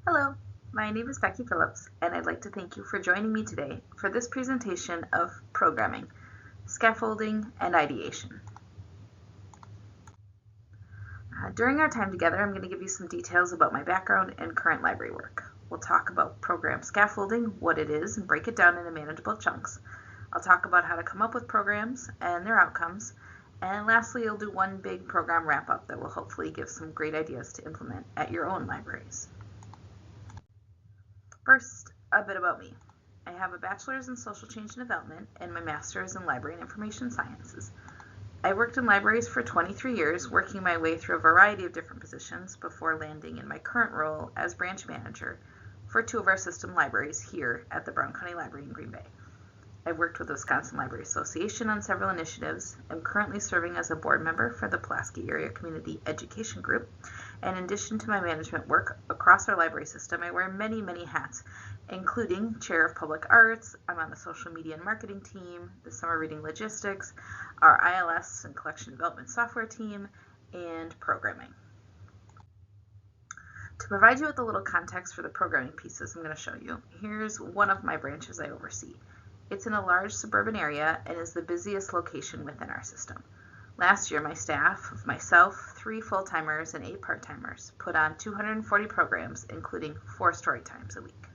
Hello, my name is Becky Phillips, and I'd like to thank you for joining me today for this presentation of programming, scaffolding, and ideation. During our time together, I'm going to give you some details about my background and current library work. We'll talk about program scaffolding, what it is, and break it down into manageable chunks. I'll talk about how to come up with programs and their outcomes. And lastly, I'll do one big program wrap-up that will hopefully give some great ideas to implement at your own libraries. First, a bit about me. I have a bachelor's in social change and development and my master's in library and information sciences. I worked in libraries for 23 years, working my way through a variety of different positions before landing in my current role as branch manager for two of our system libraries here at the Brown County Library in Green Bay. I've worked with the Wisconsin Library Association on several initiatives. I'm currently serving as a board member for the Pulaski Area Community Education Group. And in addition to my management work across our library system, I wear many, many hats, including Chair of Public Arts. I'm on the social media and marketing team, the summer reading logistics, our ILS and collection development software team, and programming. To provide you with a little context for the programming pieces I'm going to show you, here's one of my branches I oversee. It's in a large suburban area and is the busiest location within our system. Last year, my staff of myself, 3 full-timers, and 8 part-timers put on 240 programs, including 4 story times a week.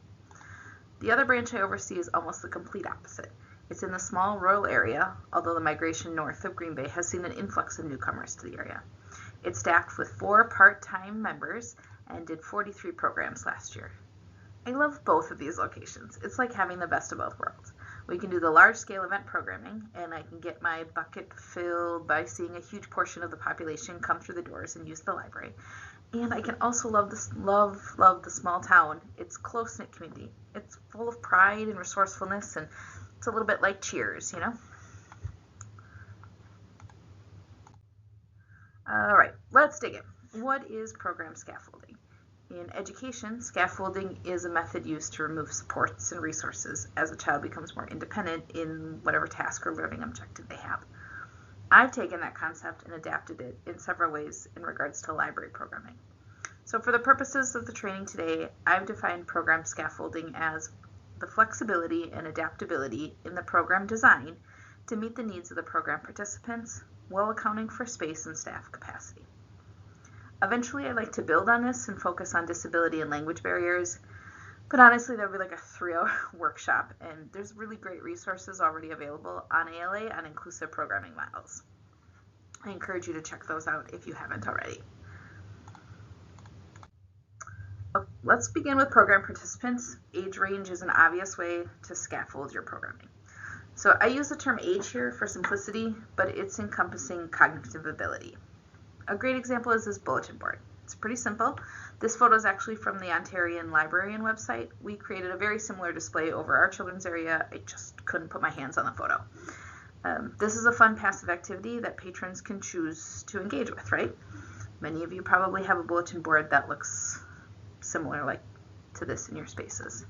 The other branch I oversee is almost the complete opposite. It's in the small rural area, although the migration north of Green Bay has seen an influx of newcomers to the area. It's staffed with 4 part-time members and did 43 programs last year. I love both of these locations. It's like having the best of both worlds. We can do the large-scale event programming, and I can get my bucket filled by seeing a huge portion of the population come through the doors and use the library. And I can also love the small town. It's a close-knit community. It's full of pride and resourcefulness, and it's a little bit like Cheers, you know? All right, let's dig in. What is program scaffolding? In education, scaffolding is a method used to remove supports and resources as a child becomes more independent in whatever task or learning objective they have. I've taken that concept and adapted it in several ways in regards to library programming. So for the purposes of the training today, I've defined program scaffolding as the flexibility and adaptability in the program design to meet the needs of the program participants while accounting for space and staff capacity. Eventually, I'd like to build on this and focus on disability and language barriers, but honestly, that would be like a 3-hour workshop, and there's really great resources already available on ALA on inclusive programming models. I encourage you to check those out if you haven't already. Let's begin with program participants. Age range is an obvious way to scaffold your programming. So I use the term age here for simplicity, but it's encompassing cognitive ability. A great example is this bulletin board. It's pretty simple. This photo is actually from the Ontarian Librarian website. We created a very similar display over our children's area. I just couldn't put my hands on the photo. This is a fun passive activity that patrons can choose to engage with, right? Many of you probably have a bulletin board that looks similar to this in your spaces.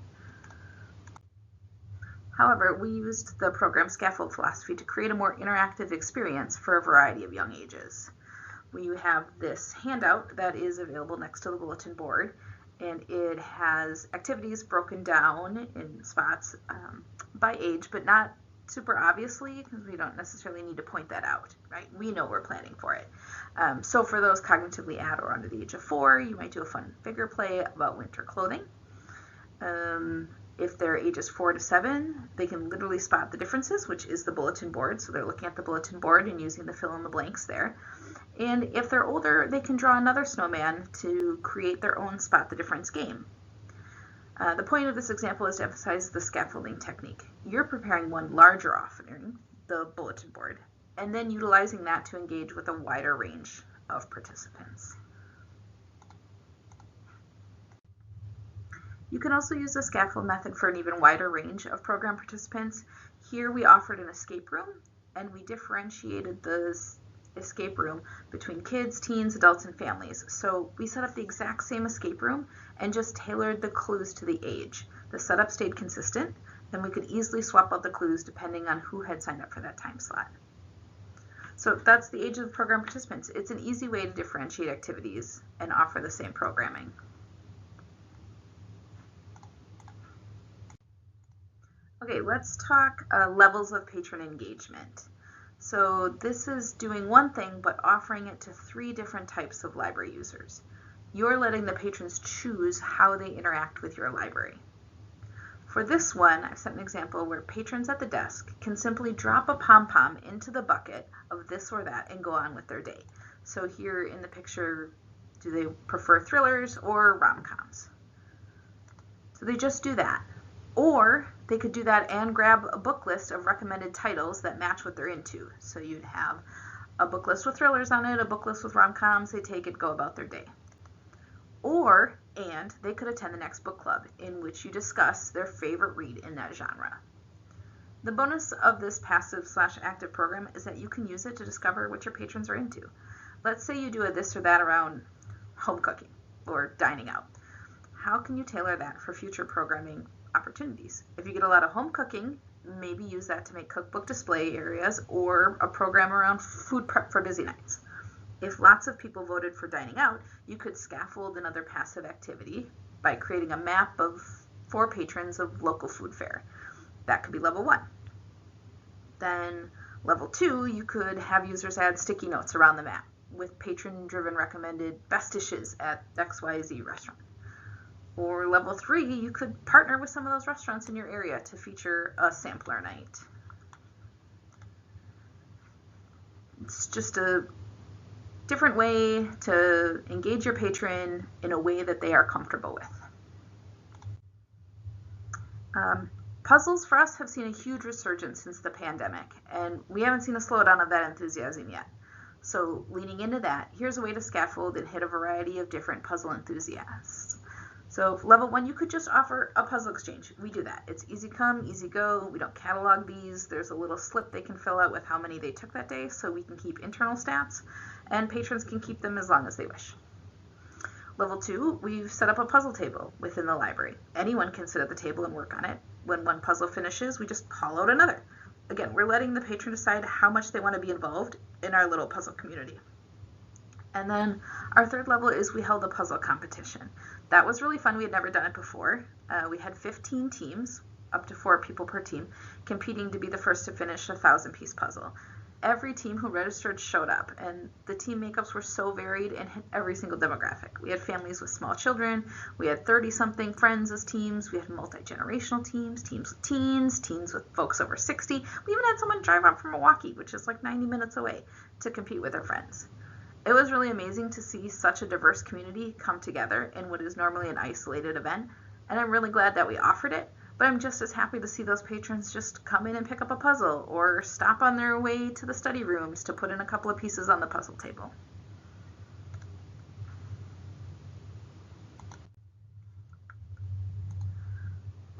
However, we used the program scaffold philosophy to create a more interactive experience for a variety of young ages. We have this handout that is available next to the bulletin board, and it has activities broken down in spots by age, but not super obviously, because we don't necessarily need to point that out, right? We know we're planning for it. So for those cognitively at or under the age of 4, you might do a fun figure play about winter clothing. If they're ages 4 to 7, they can literally spot the differences, which is the bulletin board. So they're looking at the bulletin board and using the fill in the blanks there. And if they're older, they can draw another snowman to create their own spot the difference game. The point of this example is to emphasize the scaffolding technique. You're preparing one larger offering, the bulletin board, and then utilizing that to engage with a wider range of participants. You can also use the scaffold method for an even wider range of program participants. Here we offered an escape room, and we differentiated the escape room between kids, teens, adults, and families. So we set up the exact same escape room and just tailored the clues to the age. The setup stayed consistent, and we could easily swap out the clues depending on who had signed up for that time slot. So that's the age of the program participants. It's an easy way to differentiate activities and offer the same programming. Okay, let's talk levels of patron engagement. So this is doing one thing, but offering it to 3 different types of library users. You're letting the patrons choose how they interact with your library. For this one, I've set an example where patrons at the desk can simply drop a pom-pom into the bucket of this or that and go on with their day. So here in the picture, do they prefer thrillers or rom-coms? So they just do that. Or they could do that and grab a book list of recommended titles that match what they're into. So you'd have a book list with thrillers on it, a book list with rom-coms, they take it, go about their day. And they could attend the next book club in which you discuss their favorite read in that genre. The bonus of this passive/active program is that you can use it to discover what your patrons are into. Let's say you do a this or that around home cooking or dining out. How can you tailor that for future programming opportunities? If you get a lot of home cooking, maybe use that to make cookbook display areas or a program around food prep for busy nights. If lots of people voted for dining out, you could scaffold another passive activity by creating a map of 4 patrons of local food fare. That could be level 1. Then level 2, you could have users add sticky notes around the map with patron-driven recommended best dishes at XYZ restaurant. Or level 3, you could partner with some of those restaurants in your area to feature a sampler night. It's just a different way to engage your patron in a way that they are comfortable with. Puzzles for us have seen a huge resurgence since the pandemic, and we haven't seen a slowdown of that enthusiasm yet. So leaning into that, here's a way to scaffold and hit a variety of different puzzle enthusiasts. So level 1, you could just offer a puzzle exchange. We do that. It's easy come, easy go. We don't catalog these. There's a little slip they can fill out with how many they took that day, so we can keep internal stats, and patrons can keep them as long as they wish. Level 2, we've set up a puzzle table within the library. Anyone can sit at the table and work on it. When one puzzle finishes, we just call out another. Again, we're letting the patron decide how much they want to be involved in our little puzzle community. And then our 3rd level is we held a puzzle competition. That was really fun. We had never done it before. We had 15 teams, up to 4 people per team, competing to be the first to finish a 1,000-piece puzzle. Every team who registered showed up, and the team makeups were so varied and hit every single demographic. We had families with small children, we had 30-something friends as teams, we had multi-generational teams, teams with teens, teams with folks over 60. We even had someone drive up from Milwaukee, which is like 90 minutes away, to compete with their friends. It was really amazing to see such a diverse community come together in what is normally an isolated event, and I'm really glad that we offered it, but I'm just as happy to see those patrons just come in and pick up a puzzle or stop on their way to the study rooms to put in a couple of pieces on the puzzle table.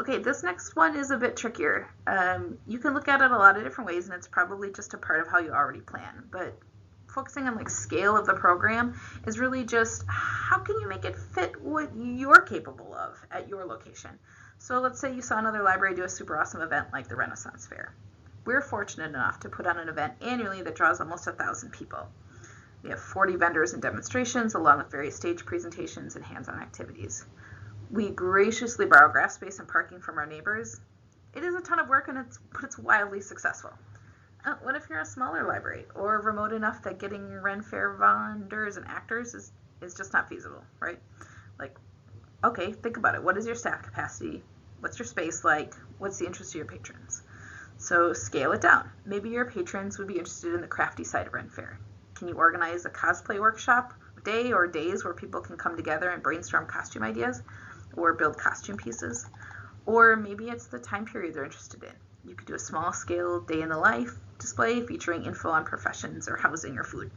Okay, this next one is a bit trickier. You can look at it a lot of different ways, and it's probably just a part of how you already plan, but focusing on like scale of the program is really just how can you make it fit what you're capable of at your location. So let's say you saw another library do a super awesome event like the Renaissance Fair. We're fortunate enough to put on an event annually that draws almost 1,000 people. We have 40 vendors and demonstrations along with various stage presentations and hands-on activities. We graciously borrow graph space and parking from our neighbors. It is a ton of work, but it's wildly successful. What if you're a smaller library or remote enough that getting Ren Fair vendors and actors is just not feasible, right? Like, okay, think about it. What is your staff capacity? What's your space like? What's the interest of your patrons? So scale it down. Maybe your patrons would be interested in the crafty side of Ren Fair. Can you organize a cosplay workshop day or days where people can come together and brainstorm costume ideas or build costume pieces? Or maybe it's the time period they're interested in. You could do a small scale day in the life display featuring info on professions or housing or food.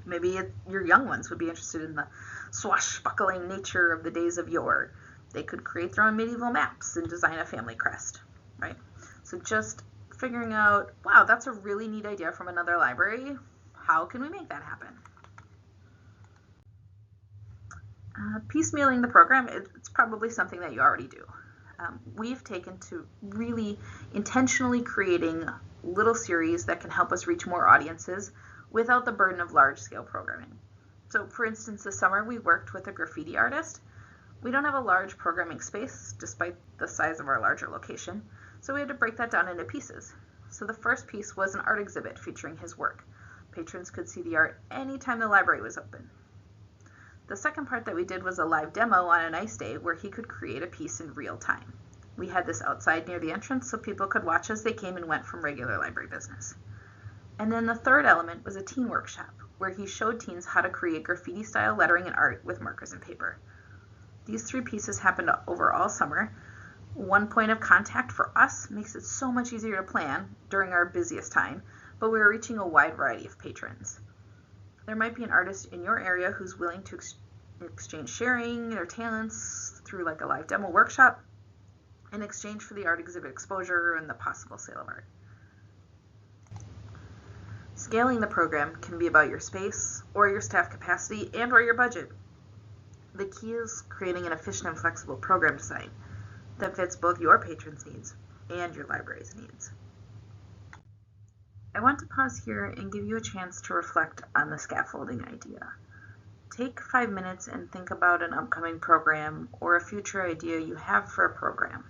Maybe your young ones would be interested in the swashbuckling nature of the days of yore. They could create their own medieval maps and design a family crest, right? So just figuring out, wow, that's a really neat idea from another library. How can we make that happen? Piecemealing the program, it's probably something that you already do. We've taken to really intentionally creating little series that can help us reach more audiences without the burden of large-scale programming. So for instance, this summer we worked with a graffiti artist. We don't have a large programming space despite the size of our larger location, So we had to break that down into pieces. So the first piece was an art exhibit featuring his work. Patrons could see the art anytime the library was open. The second part that we did was a live demo on a nice day where he could create a piece in real time. We had this outside near the entrance so people could watch as they came and went from regular library business. And then the third element was a teen workshop where he showed teens how to create graffiti-style lettering and art with markers and paper. These 3 pieces happened over all summer. One point of contact for us makes it so much easier to plan during our busiest time, but we were reaching a wide variety of patrons. There might be an artist in your area who's willing to exchange sharing their talents through like a live demo workshop in exchange for the art exhibit exposure and the possible sale of art. Scaling the program can be about your space or your staff capacity and or your budget. The key is creating an efficient and flexible program design that fits both your patrons' needs and your library's needs. I want to pause here and give you a chance to reflect on the scaffolding idea. Take 5 minutes and think about an upcoming program or a future idea you have for a program.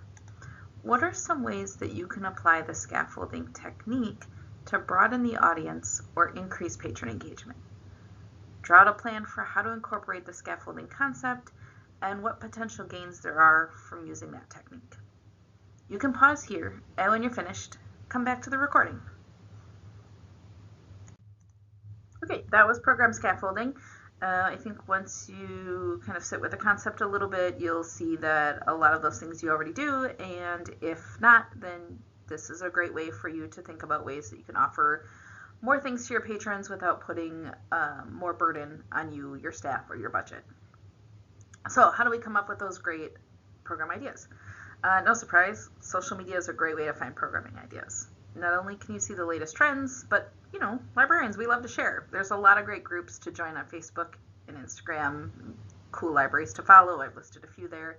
What are some ways that you can apply the scaffolding technique to broaden the audience or increase patron engagement? Draw out a plan for how to incorporate the scaffolding concept and what potential gains there are from using that technique. You can pause here, and when you're finished, come back to the recording. Okay, that was program scaffolding. I think once you kind of sit with the concept a little bit, you'll see that a lot of those things you already do, and if not, then this is a great way for you to think about ways that you can offer more things to your patrons without putting more burden on you, your staff, or your budget. So how do we come up with those great program ideas? No surprise, social media is a great way to find programming ideas. Not only can you see the latest trends, but librarians, we love to share. There's a lot of great groups to join on Facebook and Instagram, cool libraries to follow. I've listed a few there.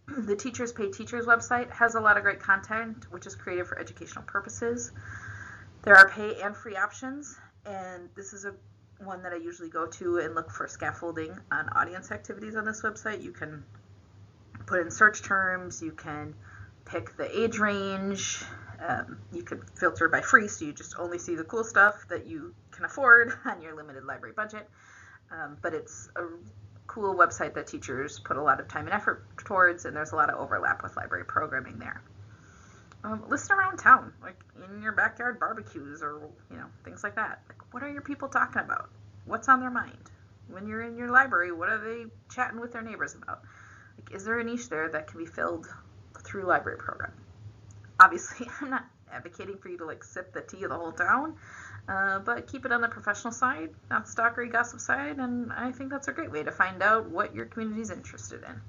The Teachers Pay Teachers website has a lot of great content, which is created for educational purposes. There are pay and free options, and this is one that I usually go to and look for scaffolding on audience activities on this website. You can put in search terms, you can pick the age range, you can filter by free, so you just only see the cool stuff that you can afford on your limited library budget. But it's a cool website that teachers put a lot of time and effort towards, and there's a lot of overlap with library programming there. Listen around town, like in your backyard barbecues or things like that. Like, what are your people talking about? What's on their mind? When you're in your library, what are they chatting with their neighbors about? Like, is there a niche there that can be filled through library program? Obviously, I'm not advocating for you to sip the tea of the whole town, but keep it on the professional side, not the stalkery gossip side, and I think that's a great way to find out what your community is interested in.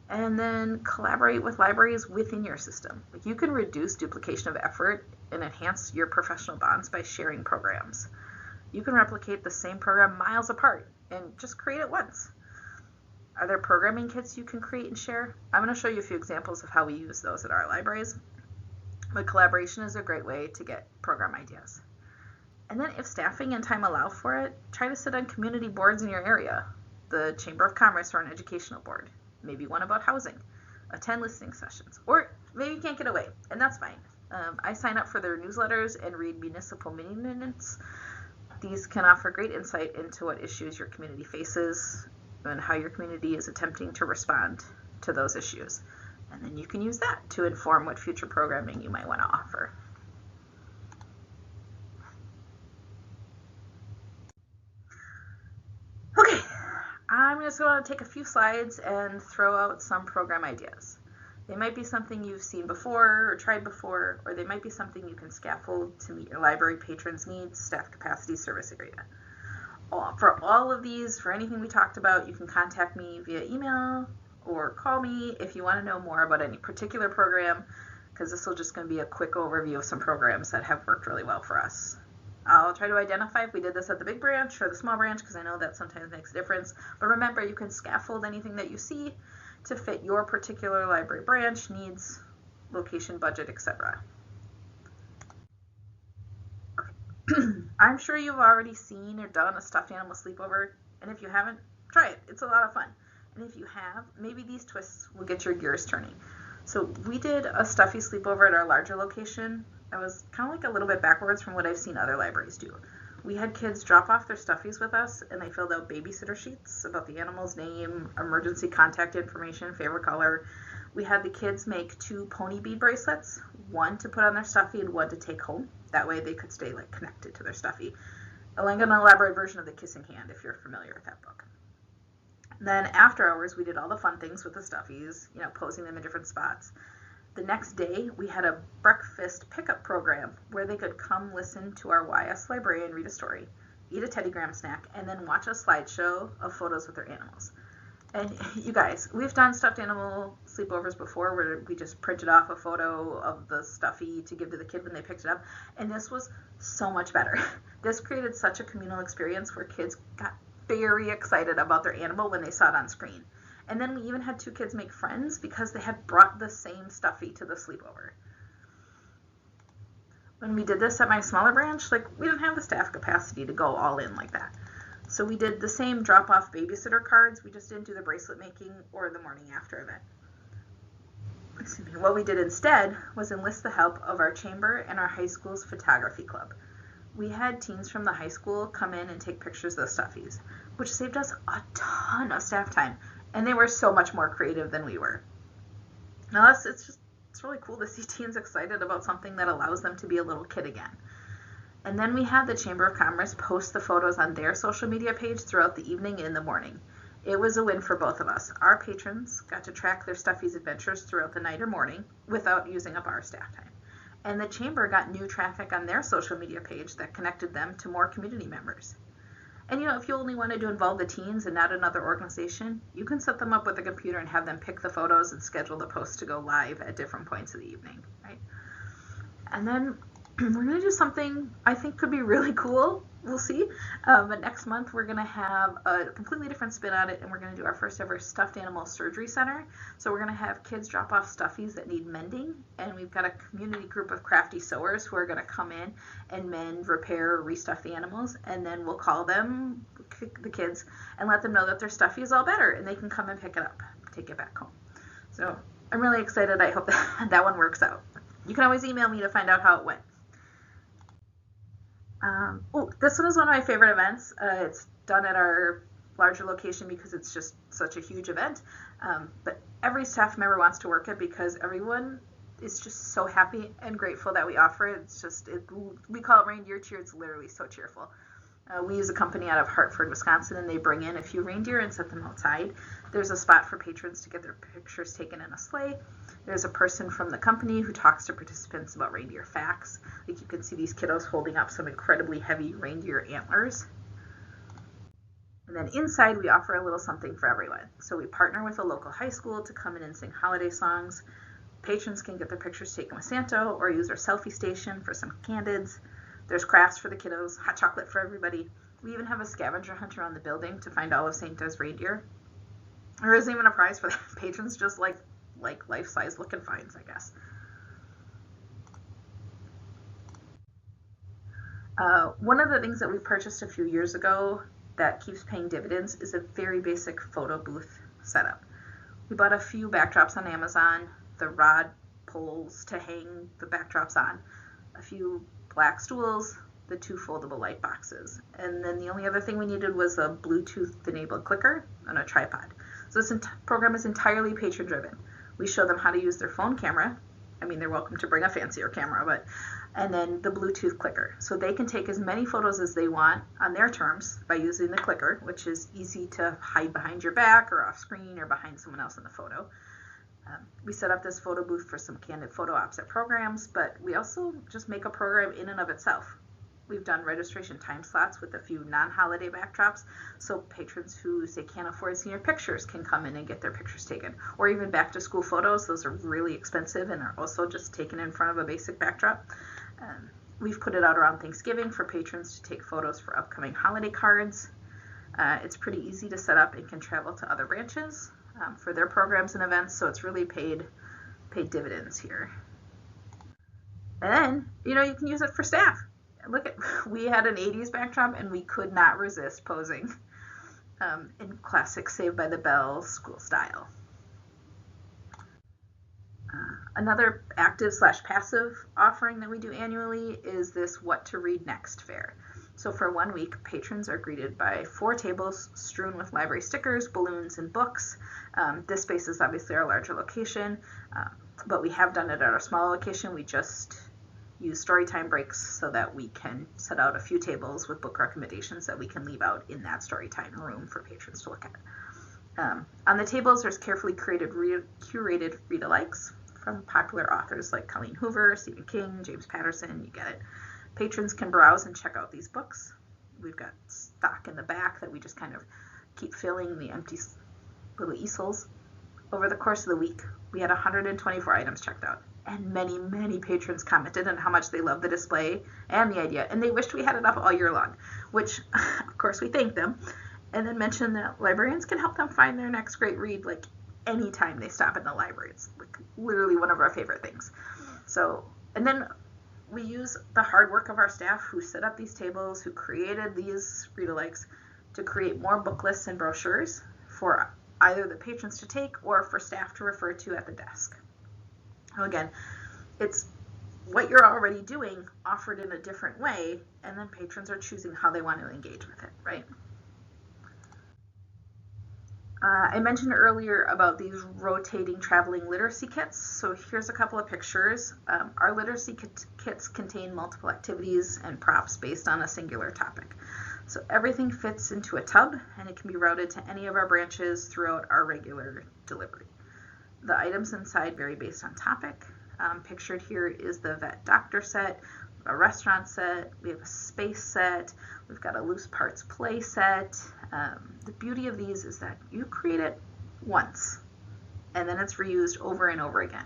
And then collaborate with libraries within your system. You can reduce duplication of effort and enhance your professional bonds by sharing programs. You can replicate the same program miles apart and just create it once. Are there programming kits you can create and share? I'm going to show you a few examples of how we use those at our libraries. But collaboration is a great way to get program ideas. And then if staffing and time allow for it, try to sit on community boards in your area, the Chamber of Commerce or an educational board, maybe one about housing, attend listening sessions, or maybe you can't get away, and that's fine. I sign up for their newsletters and read municipal mini minutes. These can offer great insight into what issues your community faces and how your community is attempting to respond to those issues. And then you can use that to inform what future programming you might want to offer. Okay, I'm just going to take a few slides and throw out some program ideas. They might be something you've seen before or tried before, or they might be something you can scaffold to meet your library patrons' needs, staff capacity, service area. For all of these, for anything we talked about, you can contact me via email or call me if you want to know more about any particular program, because this will just going to be a quick overview of some programs that have worked really well for us. I'll try to identify if we did this at the big branch or the small branch, because I know that sometimes makes a difference. But remember, you can scaffold anything that you see to fit your particular library branch, needs, location, budget, etc. I'm sure you've already seen or done a stuffed animal sleepover, and if you haven't, try it. It's a lot of fun. And if you have, maybe these twists will get your gears turning. So we did a stuffy sleepover at our larger location. That was kind of like a little bit backwards from what I've seen other libraries do. We had kids drop off their stuffies with us, and they filled out babysitter sheets about the animal's name, emergency contact information, favorite color. We had the kids make 2 pony bead bracelets, one to put on their stuffy and one to take home. That way they could stay connected to their stuffy. I'll link an elaborate version of the Kissing Hand if you're familiar with that book. Then after hours, we did all the fun things with the stuffies, posing them in different spots. The next day, we had a breakfast pickup program where they could come listen to our YS librarian read a story, eat a Teddy Graham snack, and then watch a slideshow of photos with their animals. And you guys, we've done stuffed animal sleepovers before where we just printed off a photo of the stuffy to give to the kid when they picked it up, and this was so much better. This created such a communal experience where kids got very excited about their animal when they saw it on screen. And then we even had 2 kids make friends because they had brought the same stuffy to the sleepover. When we did this at my smaller branch, we didn't have the staff capacity to go all in like that. So we did the same drop-off babysitter cards. We just didn't do the bracelet making or the morning after event. Excuse me. What we did instead was enlist the help of our chamber and our high school's photography club. We had teens from the high school come in and take pictures of the stuffies, which saved us a ton of staff time, and they were so much more creative than we were. Now it's really cool to see teens excited about something that allows them to be a little kid again. And then we had the Chamber of Commerce post the photos on their social media page throughout the evening and in the morning. It was a win for both of us. Our patrons got to track their stuffies' adventures throughout the night or morning without using up our staff time. And the Chamber got new traffic on their social media page that connected them to more community members. And if you only wanted to involve the teens and not another organization, you can set them up with a computer and have them pick the photos and schedule the posts to go live at different points of the evening, right? And then we're going to do something I think could be really cool. We'll see. But next month, we're going to have a completely different spin on it, and we're going to do our first ever stuffed animal surgery center. So we're going to have kids drop off stuffies that need mending, and we've got a community group of crafty sewers who are going to come in and mend, repair, or restuff the animals, and then we'll call them, the kids, and let them know that their stuffy is all better, and they can come and pick it up, take it back home. So I'm really excited. I hope that one works out. You can always email me to find out how it went. This one is one of my favorite events. It's done at our larger location because it's just such a huge event. But every staff member wants to work it because everyone is just so happy and grateful that we offer it. We call it reindeer cheer. It's literally so cheerful. We use a company out of Hartford, Wisconsin, and they bring in a few reindeer and set them outside. There's a spot for patrons to get their pictures taken in a sleigh. There's a person from the company who talks to participants about reindeer facts. You can see these kiddos holding up some incredibly heavy reindeer antlers. And then inside, we offer a little something for everyone. So we partner with a local high school to come in and sing holiday songs. Patrons can get their pictures taken with Santa or use our selfie station for some candids. There's crafts for the kiddos, hot chocolate for everybody. We even have a scavenger hunt around the building to find all of Santa's reindeer. There isn't even a prize for that. Patrons just like life-size looking finds, I guess. One of the things that we purchased a few years ago that keeps paying dividends is a very basic photo booth setup. We bought a few backdrops on Amazon, the rod poles to hang the backdrops on, a few black stools, the 2 foldable light boxes. And then the only other thing we needed was a Bluetooth-enabled clicker and a tripod. So this program is entirely patron-driven. We show them how to use their phone camera. I mean, they're welcome to bring a fancier camera, and then the Bluetooth clicker. So they can take as many photos as they want on their terms by using the clicker, which is easy to hide behind your back or off screen or behind someone else in the photo. We set up this photo booth for some candid photo ops at programs, but we also just make a program in and of itself. We've done registration time slots with a few non-holiday backdrops, so patrons who, say, can't afford senior pictures can come in and get their pictures taken. Or even back-to-school photos. Those are really expensive and are also just taken in front of a basic backdrop. We've put it out around Thanksgiving for patrons to take photos for upcoming holiday cards. It's pretty easy to set up and can travel to other branches for their programs and events, so it's really paid dividends here. And then, you can use it for staff. Look, we had an 80s backdrop, and we could not resist posing in classic Saved by the Bell school style. Another active/passive offering that we do annually is this What to Read Next fair. So for 1 week, patrons are greeted by 4 tables strewn with library stickers, balloons, and books. This space is obviously our larger location, but we have done it at our smaller location. We just use story time breaks so that we can set out a few tables with book recommendations that we can leave out in that story time room for patrons to look at. On the tables, there's carefully curated read-alikes from popular authors like Colleen Hoover, Stephen King, James Patterson, you get it. Patrons can browse and check out these books. We've got stock in the back that we just kind of keep filling the empty little easels. Over the course of the week, we had 124 items checked out, and many, many patrons commented on how much they loved the display and the idea, and they wished we had it up all year long, which, of course, we thank them, and then mentioned that librarians can help them find their next great read, like, anytime they stop in the library. It's like literally one of our favorite things. So, and then we use the hard work of our staff who set up these tables, who created these read-alikes, to create more book lists and brochures for either the patrons to take or for staff to refer to at the desk. So again, it's what you're already doing offered in a different way, and then patrons are choosing how they want to engage with it, right? I mentioned earlier about these rotating traveling literacy kits. So here's a couple of pictures. Our literacy kits contain multiple activities and props based on a singular topic. So everything fits into a tub, and it can be routed to any of our branches throughout our regular delivery. The items inside vary based on topic. Pictured here is the vet doctor set, a restaurant set, we have a space set, we've got a loose parts play set. The beauty of these is that you create it once, and then it's reused over and over again.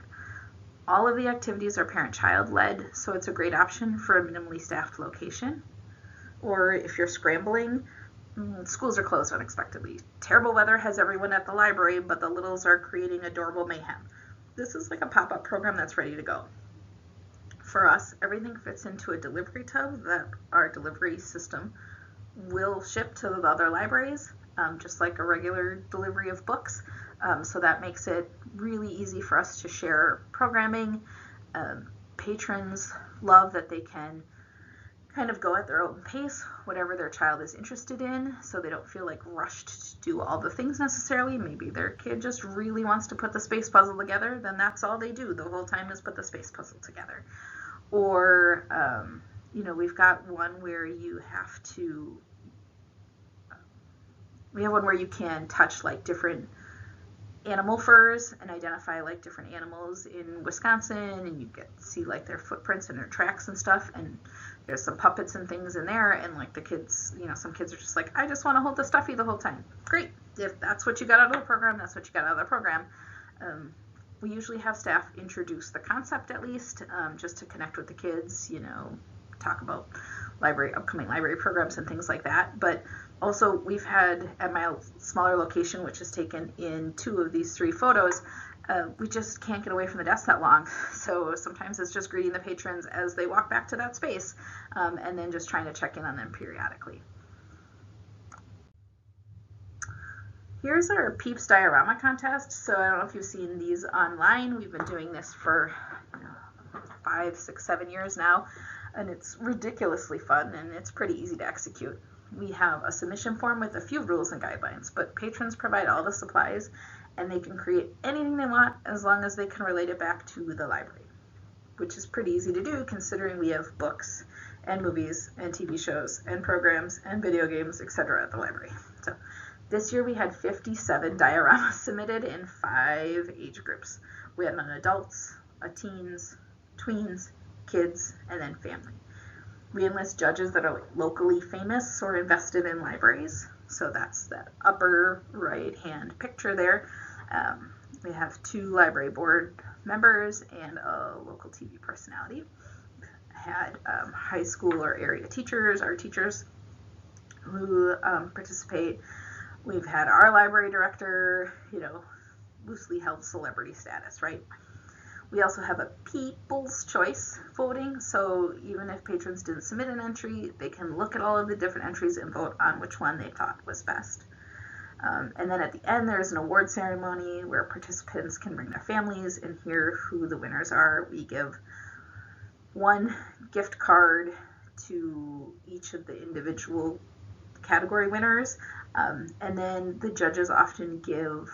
All of the activities are parent-child led, so it's a great option for a minimally staffed location. Or if you're scrambling, schools are closed unexpectedly. Terrible weather has everyone at the library, but the littles are creating adorable mayhem. This is like a pop-up program that's ready to go. For us, everything fits into a delivery tub that our delivery system will ship to the other libraries, just like a regular delivery of books. So that makes it really easy for us to share programming. Patrons love that they can kind of go at their own pace, whatever their child is interested in, so they don't feel like rushed to do all the things necessarily. Maybe their kid just really wants to put the space puzzle together, then that's all they do the whole time is put the space puzzle together. Or, we've got one where you have to, we have one where you can touch like different animal furs and identify like different animals in Wisconsin, and you get to see like their footprints and their tracks and stuff, and there's some puppets and things in there, and like the kids, some kids are just like, I just want to hold the stuffy the whole time. Great. If that's what you got out of the program, that's what you got out of the program. We usually have staff introduce the concept at least, just to connect with the kids, talk about upcoming library programs and things like that. But also we've had at my smaller location, which is taken in 2 of these 3 photos, we just can't get away from the desk that long. So sometimes it's just greeting the patrons as they walk back to that space, and then just trying to check in on them periodically. Here's our Peeps diorama contest. So I don't know if you've seen these online. We've been doing this for 5, 6, 7 years now, and it's ridiculously fun, and it's pretty easy to execute. We have a submission form with a few rules and guidelines, but patrons provide all the supplies, and they can create anything they want as long as they can relate it back to the library, which is pretty easy to do considering we have books and movies and TV shows and programs and video games, etc. at the library. So this year we had 57 dioramas submitted in 5 age groups. We had an adults, a teens, tweens, kids, and then family. We enlist judges that are locally famous or invested in libraries. So that's that upper right hand picture there. We have 2 library board members and a local TV personality. We've had high school or area teachers, our teachers who participate. We've had our library director, loosely held celebrity status, right? We also have a People's Choice voting, so even if patrons didn't submit an entry, they can look at all of the different entries and vote on which one they thought was best. And then at the end, there's an award ceremony where participants can bring their families and hear who the winners are. We give one gift card to each of the individual category winners, and then the judges often give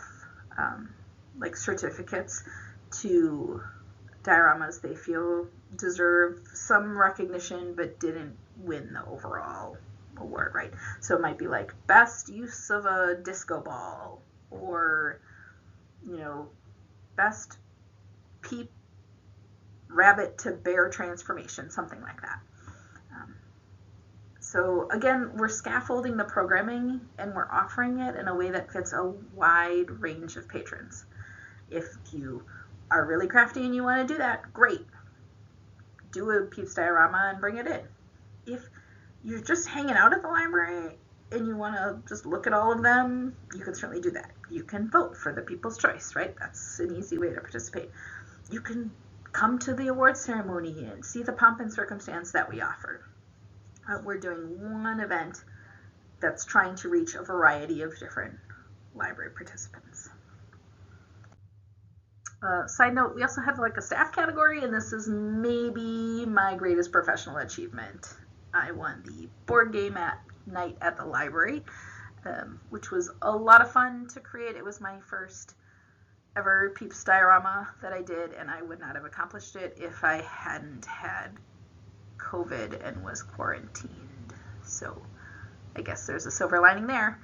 like certificates to dioramas they feel deserve some recognition but didn't win the overall award, right? So it might be like best use of a disco ball, or best peep rabbit to bear transformation, something like that. So again, we're scaffolding the programming and we're offering it in a way that fits a wide range of patrons. If you are really crafty and you want to do that, great. Do a Peeps diorama and bring it in. If you're just hanging out at the library and you want to just look at all of them, you can certainly do that. You can vote for the People's Choice, right? That's an easy way to participate. You can come to the award ceremony and see the pomp and circumstance that we offer. We're doing one event that's trying to reach a variety of different library participants. Side note, we also have like a staff category, and this is maybe my greatest professional achievement. I won the board game night at the library, which was a lot of fun to create. It was my first ever Peeps diorama that I did, and I would not have accomplished it if I hadn't had COVID and was quarantined. So I guess there's a silver lining there.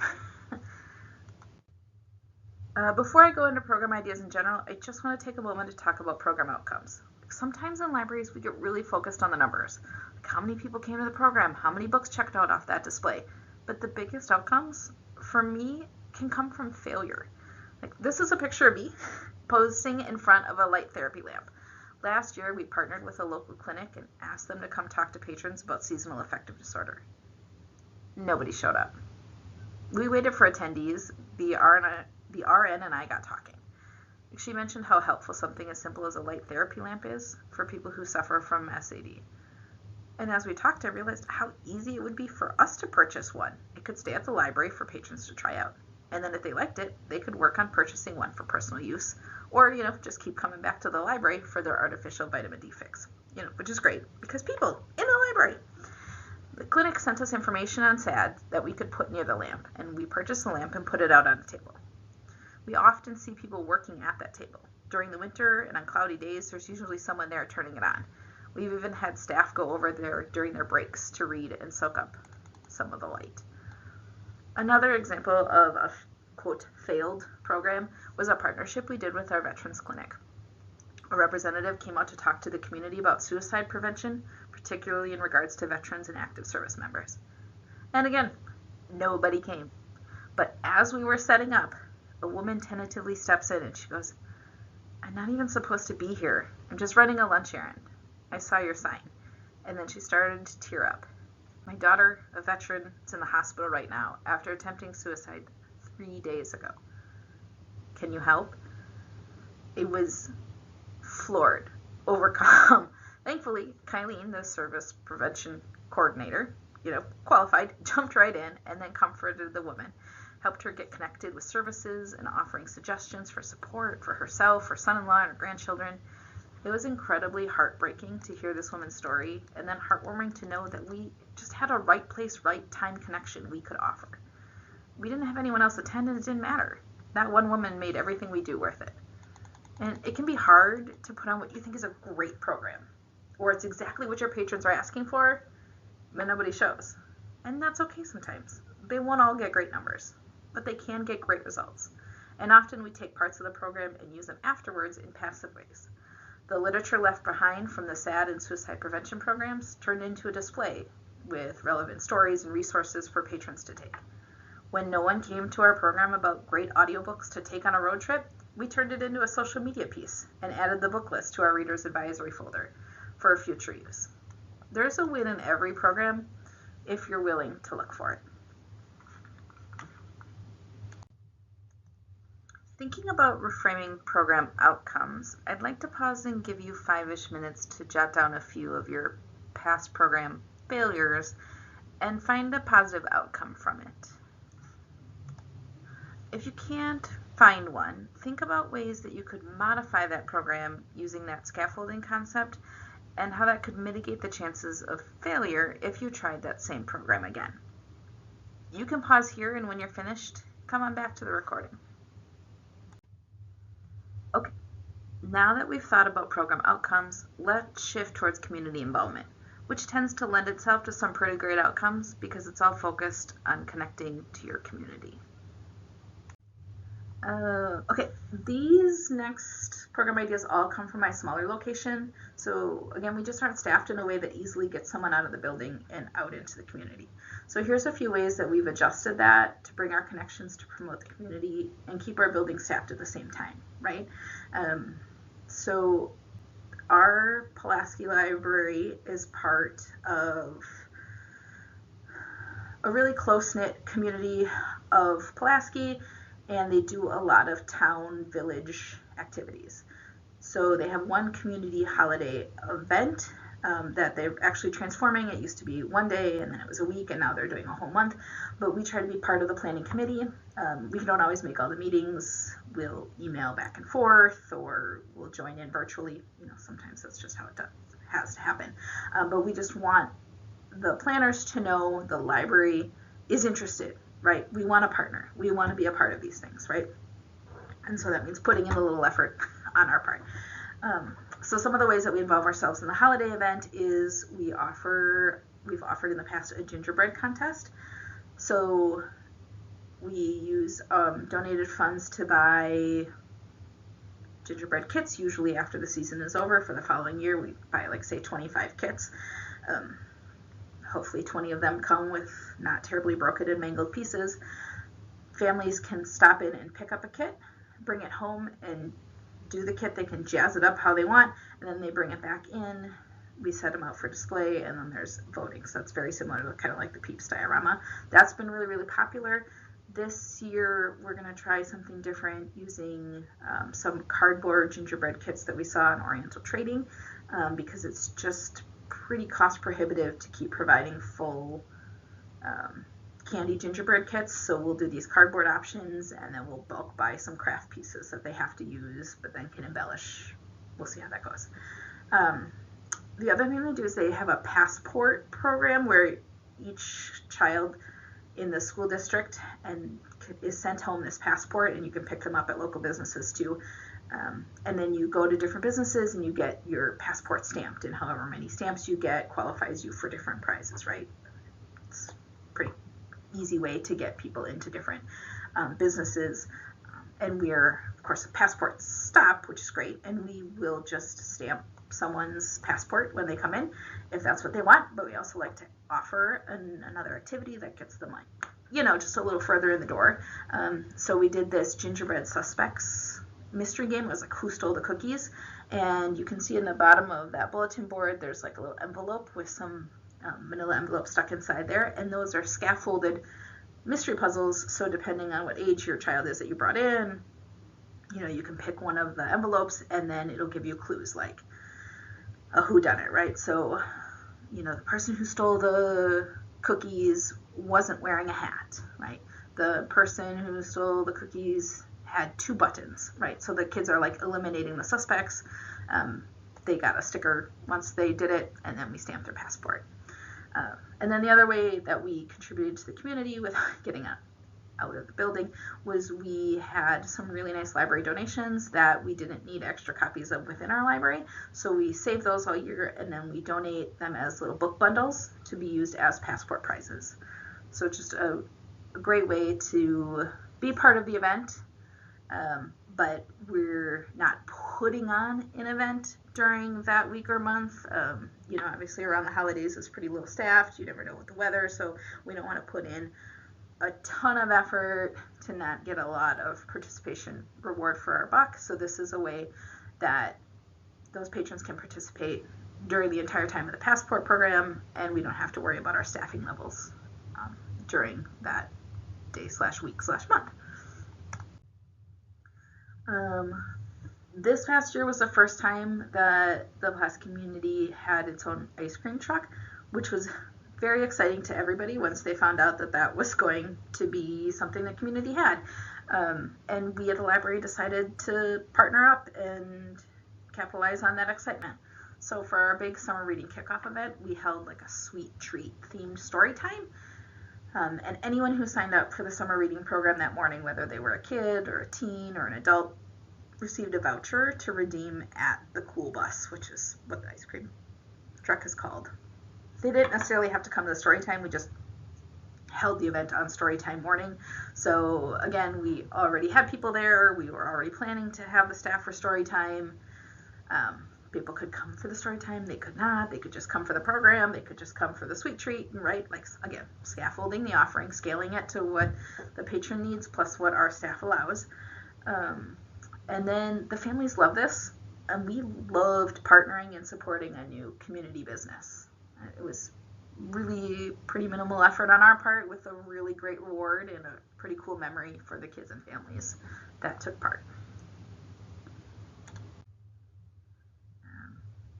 Before I go into program ideas in general, I just want to take a moment to talk about program outcomes. Sometimes in libraries we get really focused on the numbers, like how many people came to the program, how many books checked out off that display. But the biggest outcomes, for me, can come from failure. Like this is a picture of me posing in front of a light therapy lamp. Last year, we partnered with a local clinic and asked them to come talk to patrons about seasonal affective disorder. Nobody showed up. We waited for attendees. The RN and I got talking. She mentioned how helpful something as simple as a light therapy lamp is for people who suffer from SAD. And as we talked, I realized how easy it would be for us to purchase one. It could stay at the library for patrons to try out. And then if they liked it, they could work on purchasing one for personal use, or, just keep coming back to the library for their artificial vitamin D fix, which is great because people in the library. The clinic sent us information on SAD that we could put near the lamp, and we purchased the lamp and put it out on a table. We often see people working at that table. During the winter and on cloudy days, there's usually someone there turning it on. We've even had staff go over there during their breaks to read and soak up some of the light. Another example of a, quote, failed program was a partnership we did with our Veterans Clinic. A representative came out to talk to the community about suicide prevention, particularly in regards to veterans and active service members. And again, nobody came. But as we were setting up, a woman tentatively steps in and she goes, "I'm not even supposed to be here. I'm just running a lunch errand. I saw your sign." And then she started to tear up. "My daughter, a veteran, is in the hospital right now after attempting suicide 3 days ago. Can you help?" It was floored, overcome. Thankfully, Kylene, the service prevention coordinator, qualified, jumped right in and then comforted the woman, helped her get connected with services and offering suggestions for support for herself, her son-in-law, and her grandchildren. It was incredibly heartbreaking to hear this woman's story, and then heartwarming to know that we just had a right place, right time connection we could offer. We didn't have anyone else attend, and it didn't matter. That one woman made everything we do worth it. And it can be hard to put on what you think is a great program, or it's exactly what your patrons are asking for, but nobody shows. And that's okay sometimes. They won't all get great numbers, but they can get great results. And often we take parts of the program and use them afterwards in passive ways. The literature left behind from the SAD and suicide prevention programs turned into a display with relevant stories and resources for patrons to take. When no one came to our program about great audiobooks to take on a road trip, we turned it into a social media piece and added the book list to our Reader's Advisory folder for future use. There's a win in every program if you're willing to look for it. Thinking about reframing program outcomes, I'd like to pause and give you 5-ish minutes to jot down a few of your past program failures and find a positive outcome from it. If you can't find one, think about ways that you could modify that program using that scaffolding concept and how that could mitigate the chances of failure if you tried that same program again. You can pause here, and when you're finished, come on back to the recording. Okay, now that we've thought about program outcomes, let's shift towards community involvement, which tends to lend itself to some pretty great outcomes because it's all focused on connecting to your community. Okay, these next program ideas all come from my smaller location. So again, we just aren't staffed in a way that easily gets someone out of the building and out into the community. So here's a few ways that we've adjusted that to bring our connections to promote the community and keep our building staffed at the same time, right? So our Pulaski Library is part of a really close-knit community of Pulaski, and they do a lot of town village activities. So they have one community holiday event that they're actually transforming. It used to be one day, and then it was a week, and now they're doing a whole month. But we try to be part of the planning committee. We don't always make all the meetings. We'll email back and forth, or we'll join in virtually. Sometimes that's just how it has to happen. But we just want the planners to know the library is interested. Right? We want to partner. We want to be a part of these things, right? And so that means putting in a little effort on our part. So some of the ways that we involve ourselves in the holiday event is we've offered in the past a gingerbread contest. So we use donated funds to buy gingerbread kits, usually after the season is over. For the following year, we buy, say 25 kits. Hopefully 20 of them come with not terribly broken and mangled pieces. Families can stop in and pick up a kit, bring it home and do the kit. They can jazz it up how they want, and then they bring it back in. We set them out for display, and then there's voting. So it's very similar to kind of like the Peeps diorama. That's been really, really popular. This year, we're going to try something different using some cardboard gingerbread kits that we saw in Oriental Trading because it's just pretty cost prohibitive to keep providing full candy gingerbread kits. So we'll do these cardboard options, and then we'll bulk buy some craft pieces that they have to use but then can embellish. We'll see how that goes. The other thing they do is they have a passport program where each child in the school district is sent home this passport, and you can pick them up at local businesses too. And then you go to different businesses and you get your passport stamped, and however many stamps you get qualifies you for different prizes, right? It's a pretty easy way to get people into different businesses. And we're, of course, a passport stop, which is great, and we will just stamp someone's passport when they come in if that's what they want. But we also like to offer another activity that gets them, just a little further in the door. So we did this gingerbread suspects mystery game. It was like who stole the cookies, and you can see in the bottom of that bulletin board there's like a little envelope with some manila envelope stuck inside there, and those are scaffolded mystery puzzles. So depending on what age your child is that you brought in, you can pick one of the envelopes, and then it'll give you clues like a whodunit, right? So the person who stole the cookies wasn't wearing a hat, right? The person who stole the cookies had 2 buttons, right? So the kids are eliminating the suspects. They got a sticker once they did it, and then we stamped their passport. And then the other way that we contributed to the community with getting out of the building was we had some really nice library donations that we didn't need extra copies of within our library. So we save those all year, and then we donate them as little book bundles to be used as passport prizes. So just a great way to be part of the event. But we're not putting on an event during that week or month. Obviously around the holidays it's pretty little staffed. You never know with the weather, so we don't want to put in a ton of effort to not get a lot of participation reward for our buck. So this is a way that those patrons can participate during the entire time of the passport program, and we don't have to worry about our staffing levels during that day/week/month. This past year was the first time that the Pulaski community had its own ice cream truck, which was very exciting to everybody once they found out that that was going to be something the community had. And we at the library decided to partner up and capitalize on that excitement. So for our big summer reading kickoff event, we held like a sweet treat themed story time. And anyone who signed up for the summer reading program that morning, whether they were a kid or a teen or an adult, received a voucher to redeem at the Cool Bus, which is what the ice cream truck is called. They didn't necessarily have to come to the story time. We just held the event on story time morning. So again, we already had people there. We were already planning to have the staff for story time. People could come for the story time. They could not. They could just come for the program. They could just come for the sweet treat, right? Like, again, scaffolding the offering, scaling it to what the patron needs plus what our staff allows. And then the families love this, and we loved partnering and supporting a new community business. It was really pretty minimal effort on our part with a really great reward and a pretty cool memory for the kids and families that took part.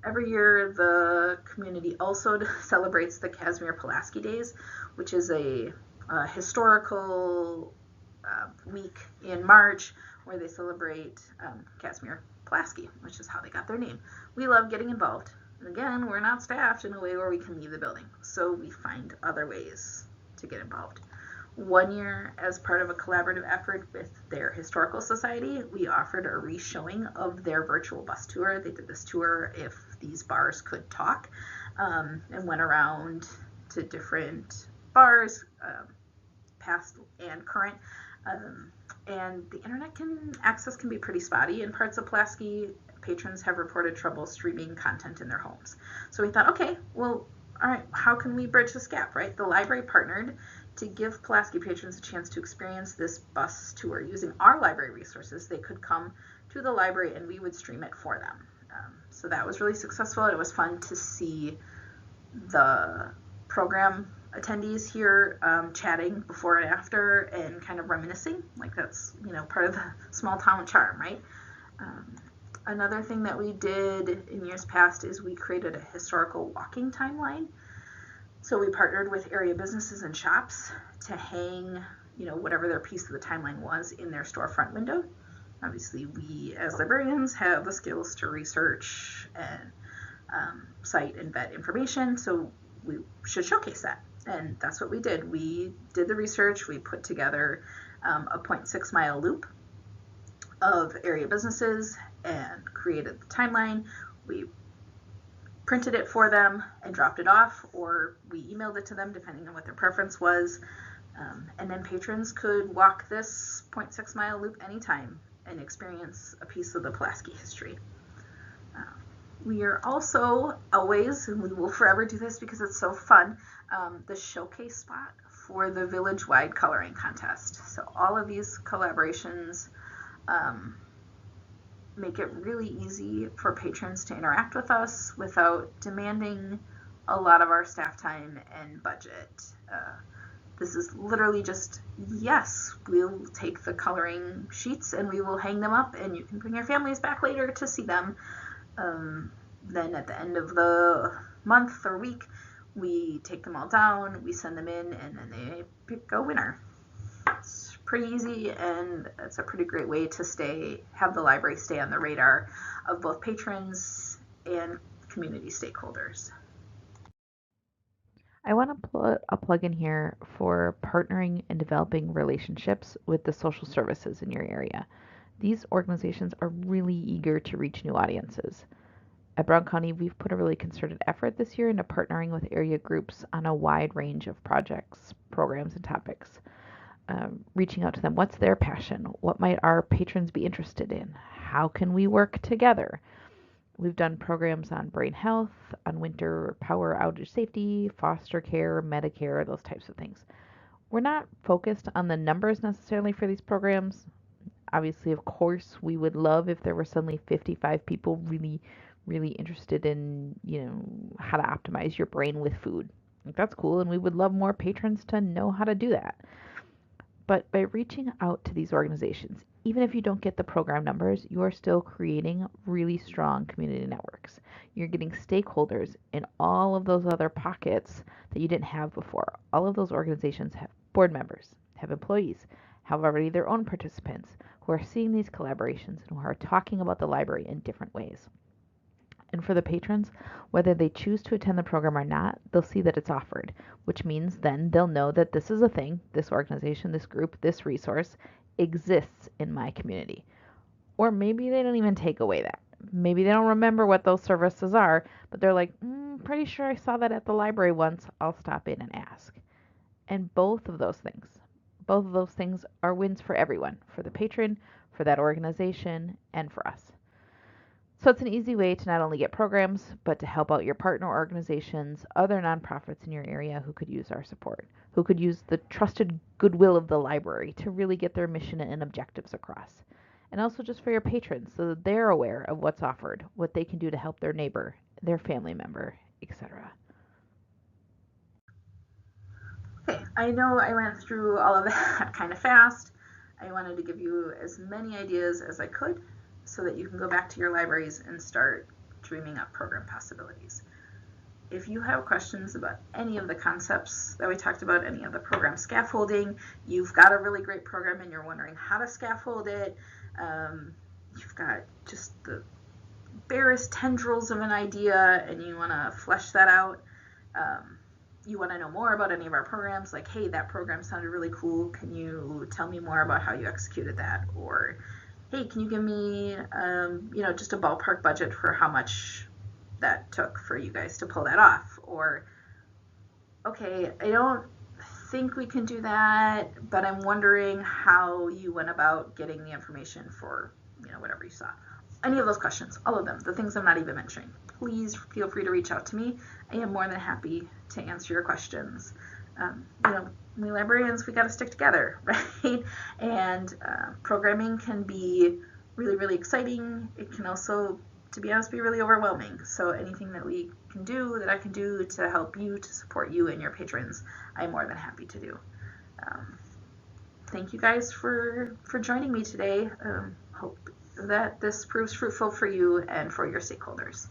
Every year, the community also celebrates the Casimir Pulaski Days, which is a historical week in March where they celebrate Casimir Pulaski, which is how they got their name. We love getting involved. And again, we're not staffed in a way where we can leave the building, so we find other ways to get involved. One year, as part of a collaborative effort with their historical society, we offered a re-showing of their virtual bus tour. They did this tour, If These Bars Could Talk, and went around to different bars, past and current. And the internet access can be pretty spotty in parts of Pulaski. Patrons have reported trouble streaming content in their homes. So we thought, okay, well, all right, how can we bridge this gap, right? The library partnered to give Pulaski patrons a chance to experience this bus tour using our library resources. They could come to the library and we would stream it for them. So that was really successful. It was fun to see the program attendees here chatting before and after and kind of reminiscing. Like that's, part of the small town charm, right? Another thing that we did in years past is we created a historical walking timeline. So we partnered with area businesses and shops to hang, whatever their piece of the timeline was in their storefront window. Obviously, we as librarians have the skills to research and cite and vet information, so we should showcase that. And that's what we did. We did the research. We put together a 0.6 mile loop of area businesses and created the timeline. We printed it for them and dropped it off, or we emailed it to them depending on what their preference was. And then patrons could walk this 0.6 mile loop anytime and experience a piece of the Pulaski history. We are also always, and we will forever do this because it's so fun, the showcase spot for the village-wide coloring contest. So all of these collaborations make it really easy for patrons to interact with us without demanding a lot of our staff time and budget. This is literally just, yes, we'll take the coloring sheets and we will hang them up and you can bring your families back later to see them. Then at the end of the month or week, we take them all down, we send them in, and then they pick a winner. It's pretty easy, and it's a pretty great way to have the library stay on the radar of both patrons and community stakeholders. I want to put a plug in here for partnering and developing relationships with the social services in your area. These organizations are really eager to reach new audiences. At Brown County, we've put a really concerted effort this year into partnering with area groups on a wide range of projects, programs, and topics. Reaching out to them, what's their passion? What might our patrons be interested in? How can we work together? We've done programs on brain health, on winter power outage safety, foster care, Medicare, those types of things. We're not focused on the numbers necessarily for these programs. Obviously, of course, we would love if there were suddenly 55 people really interested in, how to optimize your brain with food. That's cool, and we would love more patrons to know how to do that. But by reaching out to these organizations, even if you don't get the program numbers, you are still creating really strong community networks. You're getting stakeholders in all of those other pockets that you didn't have before. All of those organizations have board members, have employees, have already their own participants who are seeing these collaborations and who are talking about the library in different ways. And for the patrons, whether they choose to attend the program or not, they'll see that it's offered, which means then they'll know that this is a thing, this organization, this group, this resource exists in my community. Or maybe they don't even take away that. Maybe they don't remember what those services are, but they're like, pretty sure I saw that at the library once. I'll stop in and ask. And both of those things are wins for everyone, for the patron, for that organization, and for us. So it's an easy way to not only get programs, but to help out your partner organizations, other nonprofits in your area who could use our support, who could use the trusted goodwill of the library to really get their mission and objectives across. And also just for your patrons so that they're aware of what's offered, what they can do to help their neighbor, their family member, etc. Okay, I know I went through all of that kind of fast. I wanted to give you as many ideas as I could so that you can go back to your libraries and start dreaming up program possibilities. If you have questions about any of the concepts that we talked about, any of the program scaffolding, you've got a really great program and you're wondering how to scaffold it, you've got just the barest tendrils of an idea and you want to flesh that out, you want to know more about any of our programs, like, hey, that program sounded really cool, can you tell me more about how you executed that? Or, hey, can you give me, just a ballpark budget for how much that took for you guys to pull that off? Or, okay, I don't think we can do that, but I'm wondering how you went about getting the information for, whatever you saw. Any of those questions, all of them, the things I'm not even mentioning, please feel free to reach out to me. I am more than happy to answer your questions. We librarians, we got to stick together, right? And programming can be really, really exciting. It can also, to be honest, be really overwhelming. So anything that we can do, that I can do to help you, to support you and your patrons, I'm more than happy to do. Thank you guys for joining me today. Hope that this proves fruitful for you and for your stakeholders.